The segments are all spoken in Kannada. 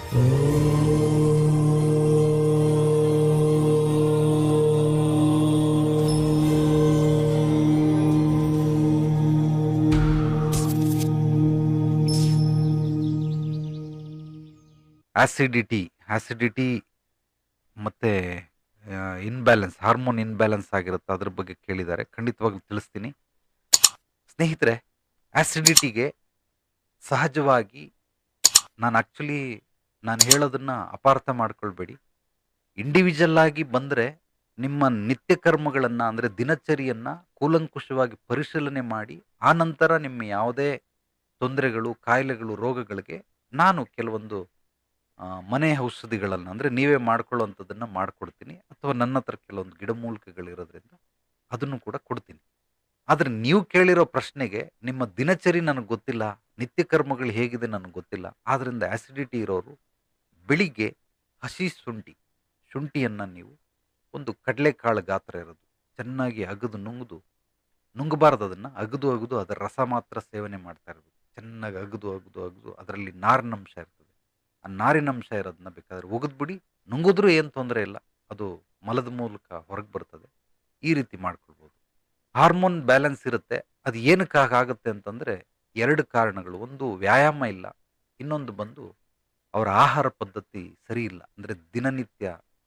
ಆಸಿಡಿಟಿ ಆಸಿಡಿಟಿ ಮತ್ತು ಇನ್ಬ್ಯಾಲೆನ್ಸ್ ಹಾರ್ಮೋನ್ ಇನ್ಬ್ಯಾಲೆನ್ಸ್ ಆಗಿರುತ್ತೆ, ಅದ್ರ ಬಗ್ಗೆ ಕೇಳಿದ್ದಾರೆ. ಖಂಡಿತವಾಗ್ಲೂ ತಿಳಿಸ್ತೀನಿ ಸ್ನೇಹಿತರೆ. ಆಸಿಡಿಟಿಗೆ ಸಹಜವಾಗಿ ನಾನು ಹೇಳೋದನ್ನ ಅಪಾರ್ಥ ಮಾಡ್ಕೊಳ್ಬೇಡಿ. ಇಂಡಿವಿಜುವಲ್ ಆಗಿ ಬಂದರೆ ನಿಮ್ಮ ನಿತ್ಯ ಕರ್ಮಗಳನ್ನು ಅಂದರೆ ದಿನಚರಿಯನ್ನು ಕೂಲಂಕುಷವಾಗಿ ಪರಿಶೀಲನೆ ಮಾಡಿ ಆ ನಂತರ ನಿಮ್ಮ ಯಾವುದೇ ತೊಂದರೆಗಳು, ಕಾಯಿಲೆಗಳು, ರೋಗಗಳಿಗೆ ನಾನು ಕೆಲವೊಂದು ಮನೆ ಔಷಧಿಗಳನ್ನು ಅಂದರೆ ನೀವೇ ಮಾಡ್ಕೊಳ್ಳೋವಂಥದ್ದನ್ನು ಮಾಡಿಕೊಡ್ತೀನಿ, ಅಥವಾ ನನ್ನ ಹತ್ರ ಕೆಲವೊಂದು ಗಿಡಮೂಲಿಕೆಗಳಿರೋದ್ರಿಂದ ಅದನ್ನು ಕೂಡ ಕೊಡ್ತೀನಿ. ಆದರೆ ನೀವು ಕೇಳಿರೋ ಪ್ರಶ್ನೆಗೆ ನಿಮ್ಮ ದಿನಚರಿ ನನಗೆ ಗೊತ್ತಿಲ್ಲ, ನಿತ್ಯ ಕರ್ಮಗಳು ಹೇಗಿದೆ ನನಗೆ ಗೊತ್ತಿಲ್ಲ, ಆದ್ದರಿಂದ ಆ್ಯಸಿಡಿಟಿ ಇರೋರು ಬೆಳಿಗ್ಗೆ ಹಸಿ ಶುಂಠಿಯನ್ನು ನೀವು ಒಂದು ಕಡಲೆಕಾಳು ಗಾತ್ರ ಇರೋದು ಚೆನ್ನಾಗಿ ಅಗದು ನುಂಗಬಾರ್ದು, ಅದನ್ನು ಅಗದು ಅಗದು ಅದರ ರಸ ಮಾತ್ರ ಸೇವನೆ ಮಾಡ್ತಾ ಇರೋದು. ಚೆನ್ನಾಗಿ ಅಗದು ಅಗದು ಅಗದು ಅದರಲ್ಲಿ ನಾರಿನಂಶ ಇರ್ತದೆ. ಆ ನಾರಿನಂಶ ಇರೋದನ್ನ ಬೇಕಾದ್ರೆ ಒಗೆದ್ಬಿಡಿ, ನುಂಗಿದ್ರೂ ಏನು ತೊಂದರೆ ಇಲ್ಲ, ಅದು ಮಲದ ಮೂಲಕ ಹೊರಗೆ ಬರ್ತದೆ. ಈ ರೀತಿ ಮಾಡ್ಕೊಳ್ಬೋದು. ಹಾರ್ಮೋನ್ ಬ್ಯಾಲೆನ್ಸ್ ಇರುತ್ತೆ. ಅದು ಏನಕ್ಕಾಗುತ್ತೆ ಅಂತಂದರೆ ಎರಡು ಕಾರಣಗಳು. ಒಂದು ವ್ಯಾಯಾಮ ಇಲ್ಲ, ಇನ್ನೊಂದು ಬಂದು ಅವರ ಆಹಾರ ಪದ್ಧತಿ ಸರಿ ಇಲ್ಲ. ಅಂದರೆ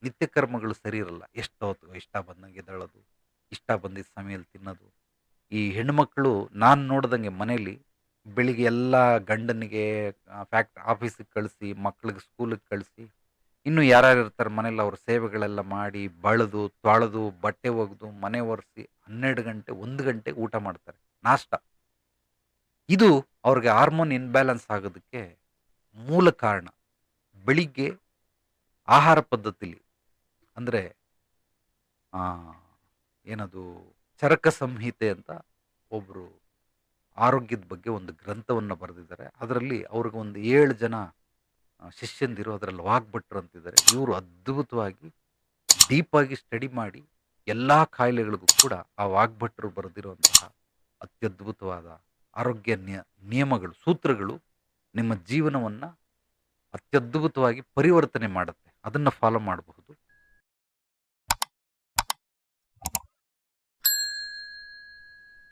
ನಿತ್ಯ ಕರ್ಮಗಳು ಸರಿ ಇರಲ್ಲ. ಎಷ್ಟೊತ್ತು ಇಷ್ಟ ಬಂದಂಗೆ ಎದ್ದೇಳೋದು, ಇಷ್ಟ ಬಂದಿದ್ದ ಸಮಯದಲ್ಲಿ ತಿನ್ನೋದು. ಈ ಹೆಣ್ಮಕ್ಳು ನಾನು ನೋಡ್ದಂಗೆ ಮನೇಲಿ ಬೆಳಿಗ್ಗೆ ಎಲ್ಲ ಗಂಡನಿಗೆ ಆಫೀಸಿಗೆ ಕಳಿಸಿ, ಮಕ್ಳಿಗೆ ಸ್ಕೂಲಿಗೆ ಕಳಿಸಿ, ಇನ್ನು ಯಾರ್ಯಾರು ಇರ್ತಾರೆ ಮನೇಲಿ ಅವ್ರ ಸೇವೆಗಳೆಲ್ಲ ಮಾಡಿ, ಬಳೆದು ತೊಳೆದು ಬಟ್ಟೆ ಒಗೆದು ಮನೆ ಒರೆಸಿ 12 ಗಂಟೆ 1 ಗಂಟೆಗೆ ಊಟ ಮಾಡ್ತಾರೆ, ನಾಷ್ಟ. ಇದು ಅವ್ರಿಗೆ ಹಾರ್ಮೋನ್ ಇನ್ಬ್ಯಾಲೆನ್ಸ್ ಆಗೋದಕ್ಕೆ ಮೂಲ ಕಾರಣ. ಬೆಳಿಗ್ಗೆ ಆಹಾರ ಪದ್ಧತಿಲಿ ಅಂದರೆ ಏನದು ಚರಕ ಸಂಹಿತೆ ಅಂತ ಒಬ್ಬರು ಆರೋಗ್ಯದ ಬಗ್ಗೆ ಒಂದು ಗ್ರಂಥವನ್ನು ಬರೆದಿದ್ದಾರೆ. ಅದರಲ್ಲಿ ಅವ್ರಿಗೆ ಒಂದು 7 ಜನ ಶಿಷ್ಯಂದಿರು, ಅದರಲ್ಲಿ ವಾಗ್ಭಟ್ರು ಅಂತಿದ್ದಾರೆ. ಇವರು ಅದ್ಭುತವಾಗಿ ಡೀಪಾಗಿ ಸ್ಟಡಿ ಮಾಡಿ ಎಲ್ಲ ಕಾಯಿಲೆಗಳಿಗೂ ಕೂಡ ಆ ವಾಗ್ಭಟ್ರು ಬರೆದಿರುವಂತಹ ಅತ್ಯದ್ಭುತವಾದ ಆರೋಗ್ಯ ನಿಯಮಗಳು, ಸೂತ್ರಗಳು ನಿಮ್ಮ ಜೀವನವನ್ನು ಅತ್ಯದ್ಭುತವಾಗಿ ಪರಿವರ್ತನೆ ಮಾಡುತ್ತೆ. ಅದನ್ನು ಫಾಲೋ ಮಾಡಬಹುದು.